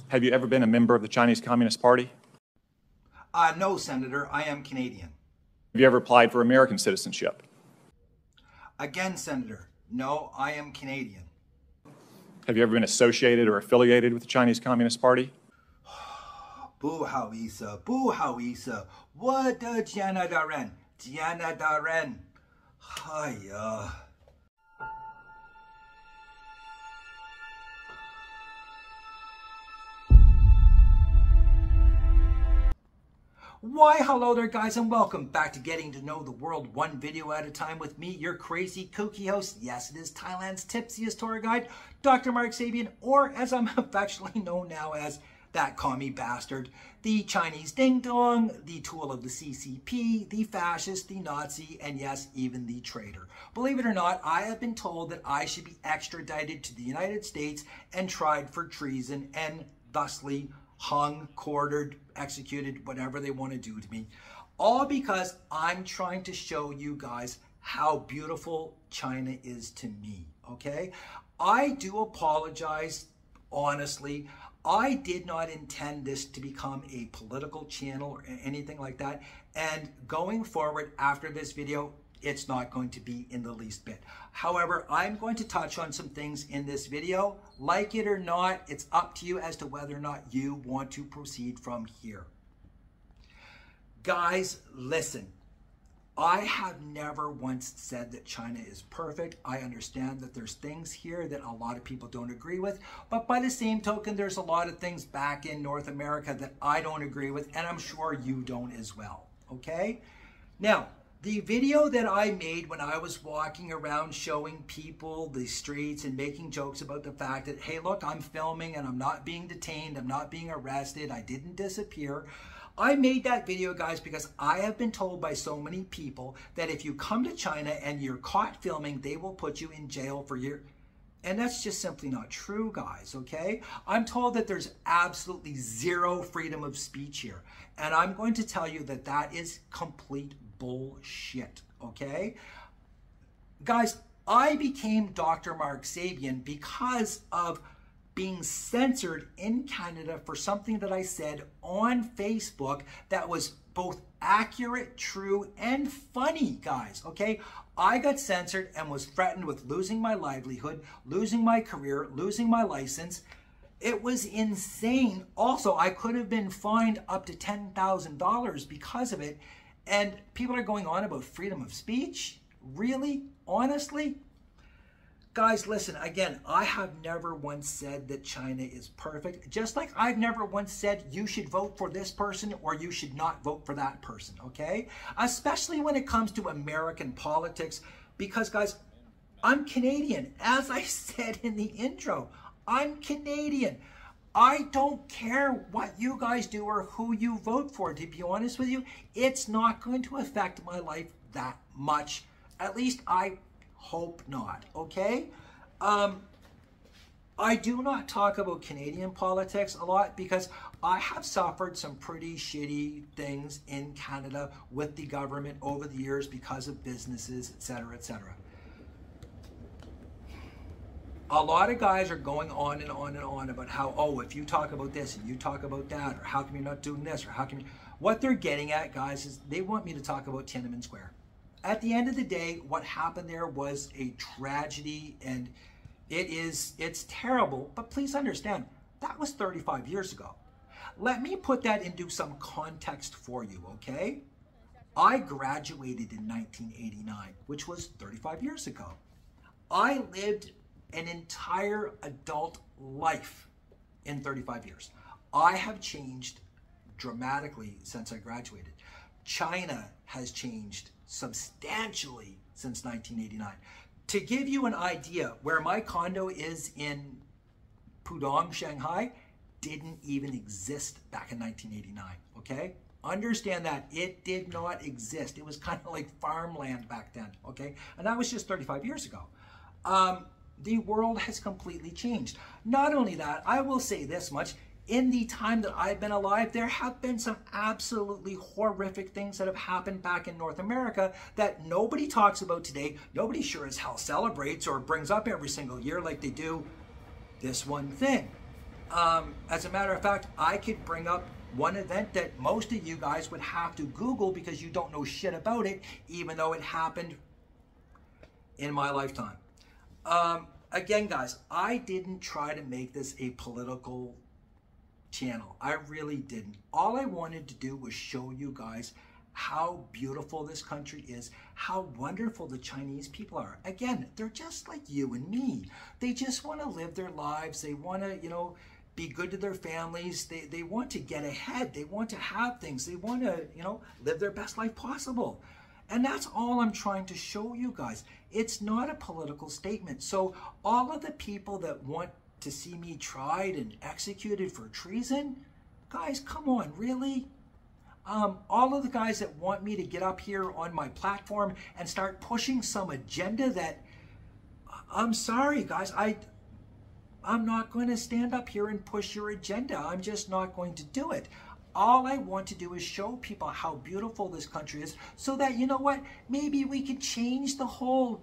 Have you ever been a member of the Chinese Communist Party? No, Senator, I am Canadian. Have you ever applied for American citizenship? Again, Senator, no, I am Canadian. Have you ever been associated or affiliated with the Chinese Communist Party? Boo hao isa, boo hao isa. What the Jiana Daren? Jiana Daren. Hiya. Why, hello there guys, and welcome back to Getting to Know the World one video at a time with me, your crazy kooky host. Yes, it is Thailand's tipsiest tour guide, Dr. Mark Sabian, or as I'm affectionately known now as that commie bastard, the Chinese ding-dong, the tool of the CCP, the fascist, the Nazi, and yes, even the traitor. Believe it or not, I have been told that I should be extradited to the United States and tried for treason and thusly hung, quartered, executed, whatever they want to do to me. All because I'm trying to show you guys how beautiful China is to me, okay? I do apologize, honestly. I did not intend this to become a political channel or anything like that. And going forward after this video, it's not going to be in the least bit. However, I'm going to touch on some things in this video. Like it or not, it's up to you as to whether or not you want to proceed from here. Guys, listen. I have never once said that China is perfect. I understand that there's things here that a lot of people don't agree with, but by the same token, there's a lot of things back in North America that I don't agree with, and I'm sure you don't as well, okay? Now, the video that I made when I was walking around showing people the streets and making jokes about the fact that, hey, look, I'm filming and I'm not being detained, I'm not being arrested, I didn't disappear. I made that video, guys, because I have been told by so many people that if you come to China and you're caught filming, they will put you in jail for years. And that's just simply not true, guys, okay? I'm told that there's absolutely zero freedom of speech here. And I'm going to tell you that that is complete bullshit, okay? Guys, I became Dr. Mark Sabian because of being censored in Canada for something that I said on Facebook that was both accurate, true, and funny, guys, okay? I got censored and was threatened with losing my livelihood, losing my career, losing my license. It was insane. Also, I could have been fined up to $10,000 because of it. And people are going on about freedom of speech? Really? Honestly? Guys, listen, again, I have never once said that China is perfect, just like I've never once said you should vote for this person or you should not vote for that person, okay? Especially when it comes to American politics, because, guys, I'm Canadian. As I said in the intro, I'm Canadian. I don't care what you guys do or who you vote for. To be honest with you, it's not going to affect my life that much. At least I hope not, okay? I do not talk about Canadian politics a lot because I have suffered some pretty shitty things in Canada with the government over the years because of businesses, etc., etc. A lot of guys are going on and on and on about how, oh, if you talk about this and you talk about that, or how come you're not doing this, or how come you... What they're getting at, guys, is they want me to talk about Tiananmen Square. At the end of the day, what happened there was a tragedy, and it's terrible, but please understand, that was 35 years ago. Let me put that into some context for you, okay? I graduated in 1989, which was 35 years ago. I lived an entire adult life in 35 years. I have changed dramatically since I graduated. China has changed substantially since 1989. To give you an idea, where my condo is in Pudong, Shanghai, didn't even exist back in 1989, okay? Understand that it did not exist. It was kind of like farmland back then, okay? And that was just 35 years ago. The world has completely changed. Not only that, I will say this much, in the time that I've been alive, there have been some absolutely horrific things that have happened back in North America that nobody talks about today. Nobody sure as hell celebrates or brings up every single year like they do this one thing. As a matter of fact, I could bring up one event that most of you guys would have to Google because you don't know shit about it, even though it happened in my lifetime. Again, guys, I didn't try to make this a political channel. I really didn't. All I wanted to do was show you guys how beautiful this country is, how wonderful the Chinese people are. Again, they're just like you and me. They just want to live their lives. They want to, you know, be good to their families. They want to get ahead. They want to have things. They want to, you know, live their best life possible. And that's all I'm trying to show you guys. It's not a political statement. So all of the people that want to see me tried and executed for treason, guys, come on, really? All of the guys that want me to get up here on my platform and start pushing some agenda that, I'm sorry, guys, I'm not going to stand up here and push your agenda. I'm just not going to do it. All I want to do is show people how beautiful this country is so that, you know what, maybe we could change the whole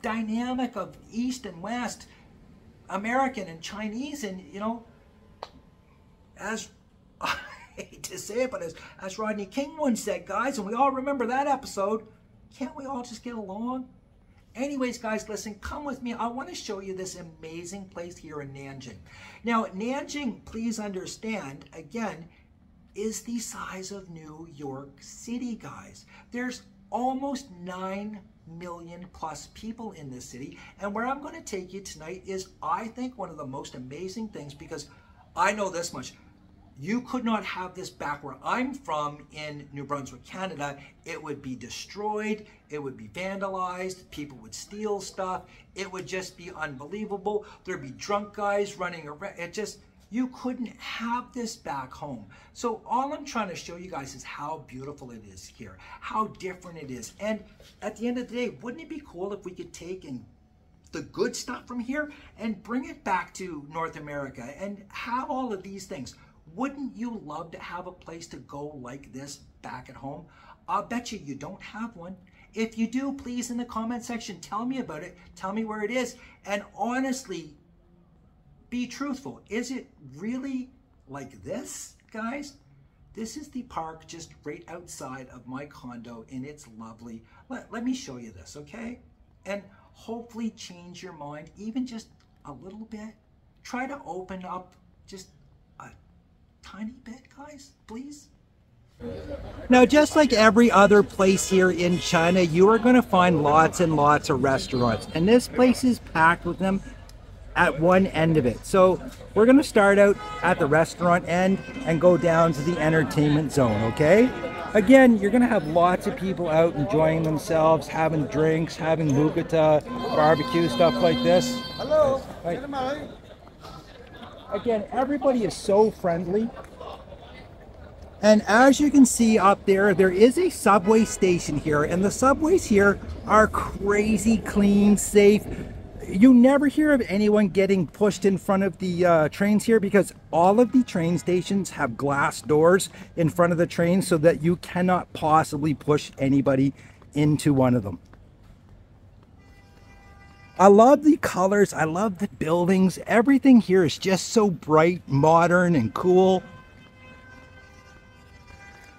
dynamic of East and West, American and Chinese, and, you know, as I hate to say it, but as Rodney King once said, guys, and we all remember that episode, can't we all just get along? Anyways, guys, listen, come with me. I want to show you this amazing place here in Nanjing. Now, Nanjing, please understand, again, is the size of New York City, guys. There's almost 9 million plus people in this city. And where I'm going to take you tonight is, I think, one of the most amazing things, because I know this much. You could not have this back where I'm from in New Brunswick, Canada. It would be destroyed. It would be vandalized. People would steal stuff. It would just be unbelievable. There'd be drunk guys running around. It just, you couldn't have this back home. So all I'm trying to show you guys is how beautiful it is here, how different it is. And at the end of the day, wouldn't it be cool if we could take and the good stuff from here and bring it back to North America and have all of these things? Wouldn't you love to have a place to go like this back at home? I'll bet you don't have one. If you do, please, in the comment section, tell me about it. Tell me where it is. And honestly, be truthful. Is it really like this, guys? This is the park just right outside of my condo, and it's lovely. Let me show you this, okay? And hopefully change your mind, even just a little bit. Try to open up just a tiny bit, guys, please. Now, just like every other place here in China, you are going to find lots and lots of restaurants, and this place is packed with them at one end of it. So we're going to start out at the restaurant end and go down to the entertainment zone, okay? Again, you're going to have lots of people out enjoying themselves, having drinks, having mukata, barbecue, stuff like this. Hello. Right. Again, everybody is so friendly. And as you can see up there, there is a subway station here, and the subways here are crazy clean, safe. You never hear of anyone getting pushed in front of the trains here, because all of the train stations have glass doors in front of the train so that you cannot possibly push anybody into one of them. I love the colors. I love the buildings. Everything here is just so bright, modern, and cool.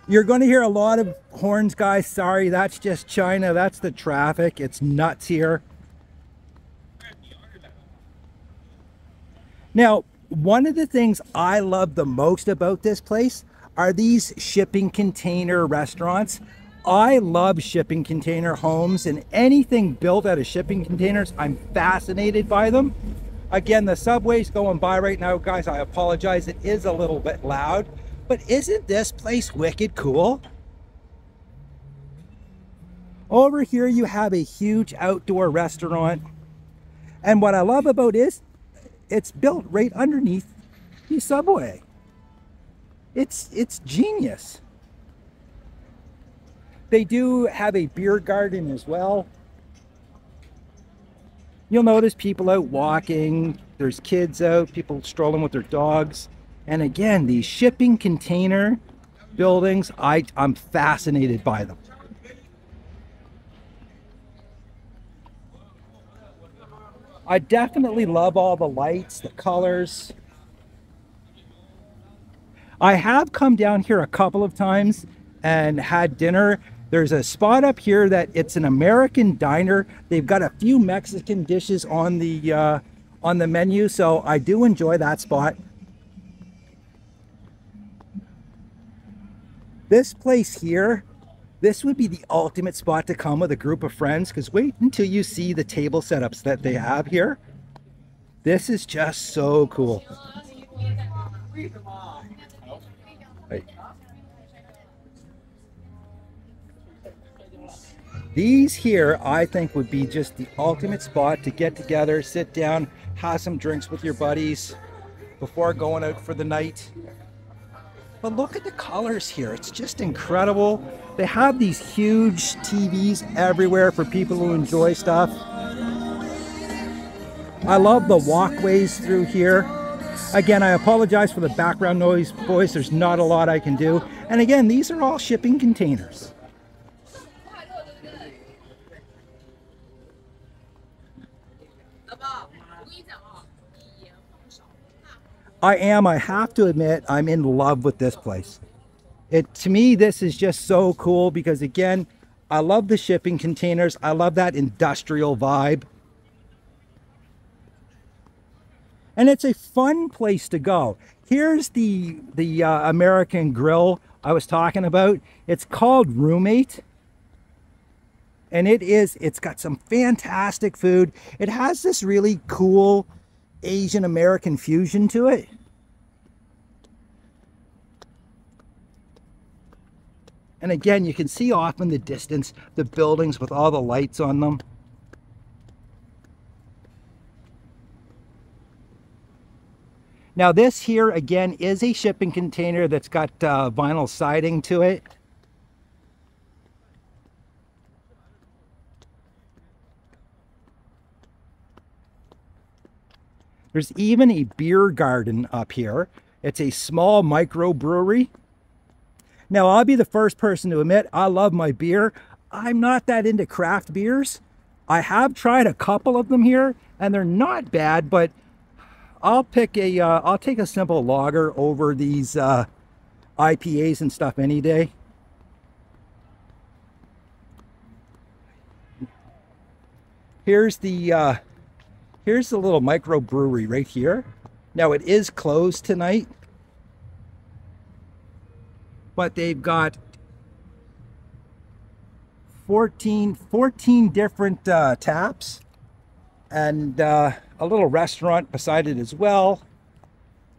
You're going to hear a lot of horns, guys. Sorry, that's just China. That's the traffic. It's nuts here. Now, one of the things I love the most about this place are these shipping container restaurants. I love shipping container homes, and anything built out of shipping containers, I'm fascinated by them. Again, the subway's going by right now, guys. I apologize. It is a little bit loud, but isn't this place wicked cool? Over here, you have a huge outdoor restaurant. And what I love about it is it's built right underneath the subway. It's genius. They do have a beer garden as well. You'll notice people out walking. There's kids out, people strolling with their dogs. And again, these shipping container buildings, I'm fascinated by them. I definitely love all the lights, the colors. I have come down here a couple of times and had dinner. There's a spot up here that it's an American diner. They've got a few Mexican dishes on the menu, so I do enjoy that spot. This place here, this would be the ultimate spot to come with a group of friends, because wait until you see the table setups that they have here. This is just so cool. Right. These here, I think, would be just the ultimate spot to get together, sit down, have some drinks with your buddies before going out for the night. But look at the colors here. It's just incredible. They have these huge TVs everywhere for people who enjoy stuff. I love the walkways through here. Again, I apologize for the background noise, boys. There's not a lot I can do. And again, these are all shipping containers. I have to admit, I'm in love with this place. To me, this is just so cool because, again, I love the shipping containers. I love that industrial vibe. And it's a fun place to go. Here's the American Grill I was talking about. It's called Roommate. And it's got some fantastic food. It has this really cool Asian American fusion to it. And again, you can see off in the distance the buildings with all the lights on them. Now this here again is a shipping container that's got vinyl siding to it. There's even a beer garden up here. It's a small microbrewery. Now, I'll be the first person to admit I love my beer. I'm not that into craft beers. I have tried a couple of them here, and they're not bad, but I'll take a simple lager over these IPAs and stuff any day. Here's the little microbrewery right here. Now it is closed tonight, but they've got 14 different taps and a little restaurant beside it as well.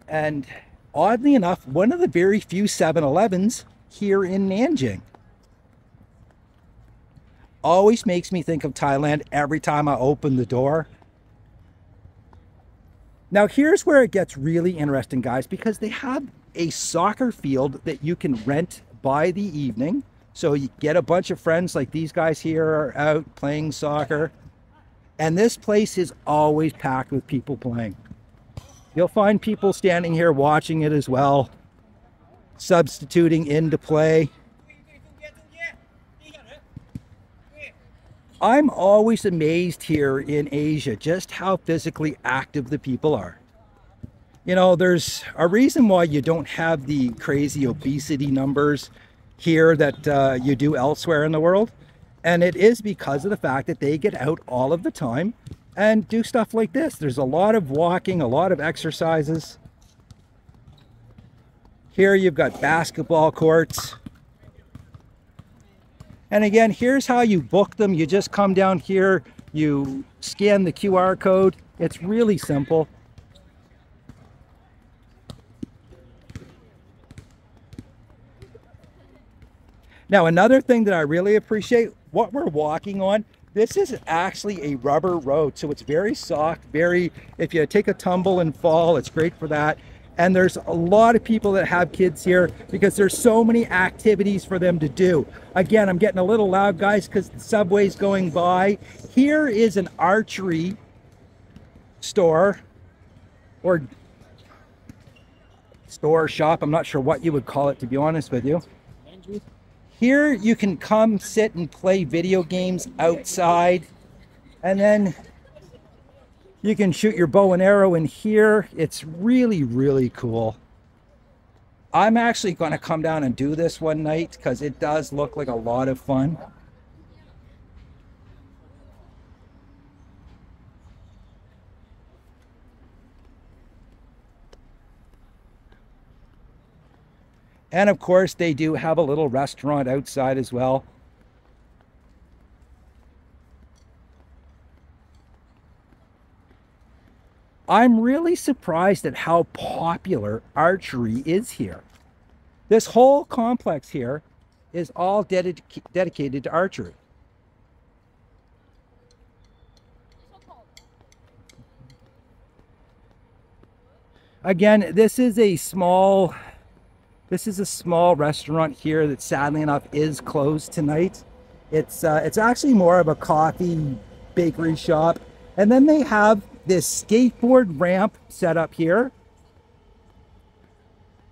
And oddly enough, one of the very few 7-Elevens here in Nanjing. Always makes me think of Thailand every time I open the door. Now here's where it gets really interesting, guys, because they have a soccer field that you can rent by the evening. So you get a bunch of friends like these guys here are out playing soccer. And this place is always packed with people playing. You'll find people standing here watching it as well, substituting in to play. I'm always amazed here in Asia just how physically active the people are. You know, there's a reason why you don't have the crazy obesity numbers here that you do elsewhere in the world. And it is because of the fact that they get out all of the time and do stuff like this. There's a lot of walking, a lot of exercises. Here you've got basketball courts. And again, here's how you book them. You just come down here, you scan the QR code. It's really simple. Now, another thing that I really appreciate, what we're walking on, this is actually a rubber road. So it's very soft, if you take a tumble and fall, it's great for that. And there's a lot of people that have kids here because there's so many activities for them to do. Again, I'm getting a little loud, guys, because the subway's going by. Here is an archery store or store shop. I'm not sure what you would call it, to be honest with you. Here you can come sit and play video games outside, and then you can shoot your bow and arrow in here. It's really, really cool. I'm actually going to come down and do this one night because it does look like a lot of fun. And of course, they do have a little restaurant outside as well. I'm really surprised at how popular archery is here. This whole complex here is all dedicated to archery. Again, this is a small restaurant here that sadly enough is closed tonight. It's actually more of a coffee bakery shop. And then they have this skateboard ramp set up here.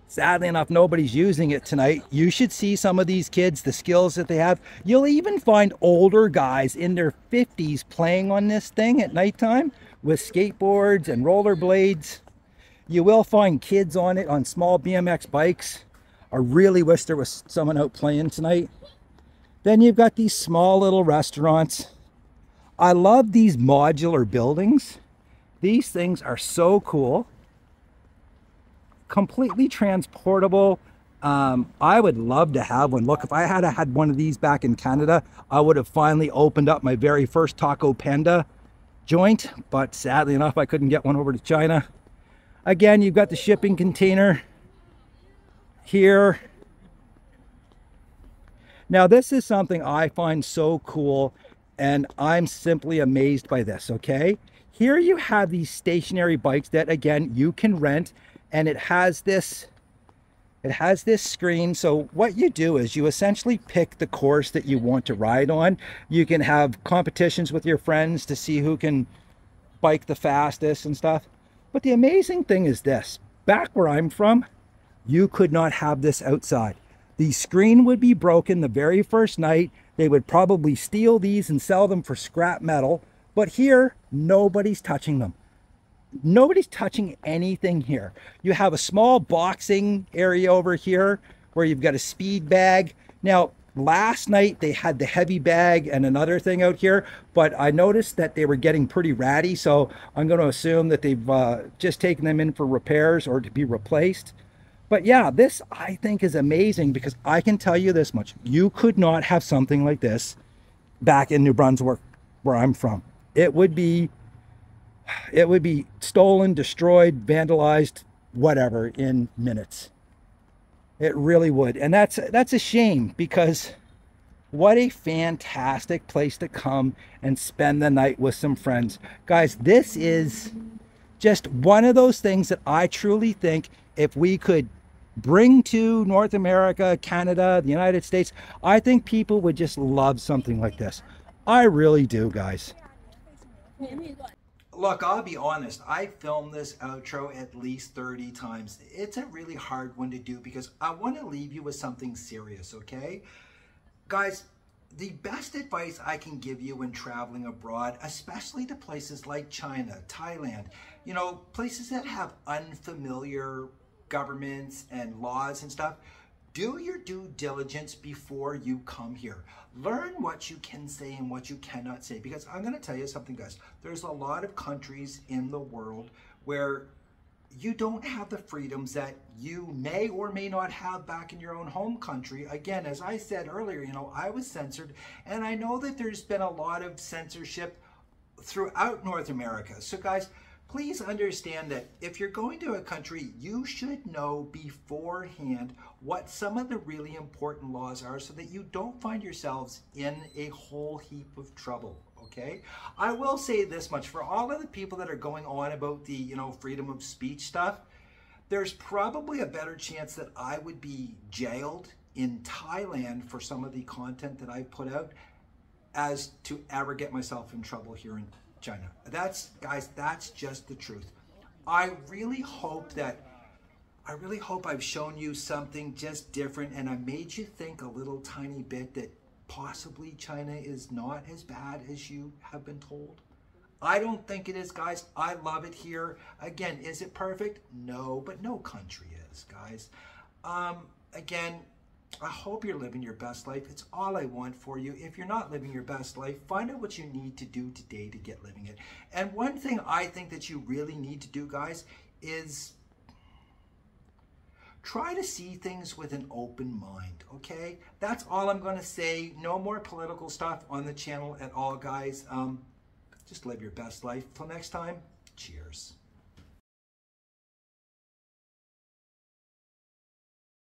Sadly enough, nobody's using it tonight. You should see some of these kids, the skills that they have. You'll even find older guys in their 50s playing on this thing at nighttime with skateboards and rollerblades. You will find kids on it on small BMX bikes. I really wish there was someone out playing tonight. Then you've got these small little restaurants. I love these modular buildings. These things are so cool. Completely transportable. I would love to have one. Look, if I had had one of these back in Canada, I would have finally opened up my very first Taco Panda joint, but sadly enough, I couldn't get one over to China. Again, you've got the shipping container here. Now, this is something I find so cool, and I'm simply amazed by this, okay? Here you have these stationary bikes that, again, you can rent, and it has this screen. So what you do is you essentially pick the course that you want to ride on. You can have competitions with your friends to see who can bike the fastest and stuff. But the amazing thing is this, back where I'm from, you could not have this outside. The screen would be broken the very first night. They would probably steal these and sell them for scrap metal. But here, nobody's touching them. Nobody's touching anything here. You have a small boxing area over here where you've got a speed bag. Now, last night they had the heavy bag and another thing out here, but I noticed that they were getting pretty ratty, so I'm going to assume that they've just taken them in for repairs or to be replaced. But yeah, this I think is amazing because I can tell you this much. You could not have something like this back in New Brunswick, where I'm from. It would be stolen, destroyed, vandalized, whatever, in minutes. It really would. And that's a shame, because what a fantastic place to come and spend the night with some friends. Guys, this is just one of those things that I truly think if we could bring to North America, Canada, the United States, I think people would just love something like this. I really do, guys. Look, I'll be honest, I filmed this outro at least 30 times. It's a really hard one to do because I want to leave you with something serious, okay? Guys, the best advice I can give you when traveling abroad, especially to places like China, Thailand, you know, places that have unfamiliar governments and laws and stuff, do your due diligence before you come here. Learn what you can say and what you cannot say, because I'm going to tell you something, guys. There's a lot of countries in the world where you don't have the freedoms that you may or may not have back in your own home country. Again, as I said earlier, you know, I was censored, and I know that there's been a lot of censorship throughout North America. So guys, please understand that if you're going to a country, you should know beforehand what some of the really important laws are so that you don't find yourselves in a whole heap of trouble, okay? I will say this much, for all of the people that are going on about the, you know, freedom of speech stuff, there's probably a better chance that I would be jailed in Thailand for some of the content that I put out as to ever get myself in trouble here in China. That's, guys, that's just the truth. I really hope I've shown you something just different, and I made you think a little tiny bit that possibly China is not as bad as you have been told. I don't think it is, guys. I love it here. Again, is it perfect? No, but no country is, guys. Again, I hope you're living your best life. It's all I want for you. If you're not living your best life, find out what you need to do today to get living it. And one thing I think that you really need to do, guys, is try to see things with an open mind, okay? That's all I'm going to say. No more political stuff on the channel at all, guys. Just live your best life. Till next time, cheers.